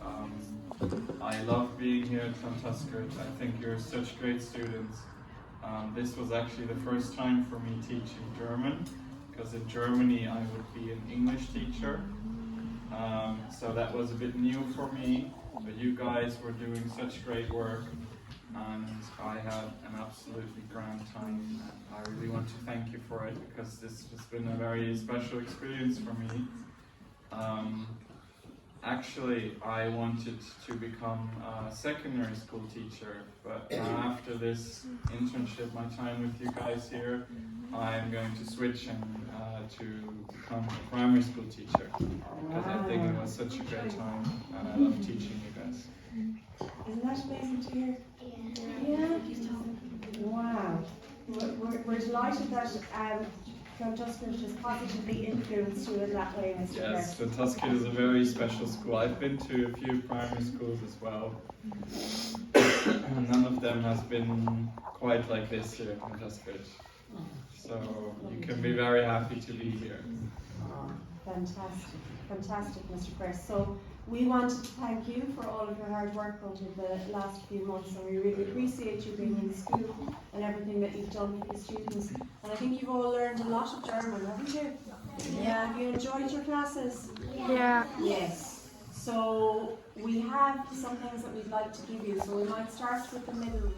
and I love being here at Clontuskert. I think you're such great students. This was actually the first time for me teaching German, because in Germany I would be an English teacher. So that was a bit new for me, but you guys were doing such great work, and I had an absolutely grand time. I really want to thank you for it, because this has been a very special experience for me. Actually, I wanted to become a secondary school teacher, but after this internship, my time with you guys here, I'm going to switch and to become a primary school teacher, because I think it was such a great time and I love teaching you guys. Isn't that amazing to hear? Yeah. Wow. We're delighted that Clontuskert has positively influenced you in that way, Mr. Yes, Kres. Clontuskert is a very special school. I've been to a few primary schools as well. None of them has been quite like this here at Clontuskert. So you can be very happy to be here. Oh, fantastic, fantastic, Mr. Kres. So we wanted to thank you for all of your hard work over the last few months, and we really appreciate you being in school and everything that you've done for the students. And I think you've all learned a lot of German, haven't you? Yeah. Have you enjoyed your classes? Yeah. Yes. So we have some things that we'd like to give you. So we might start with the middle room.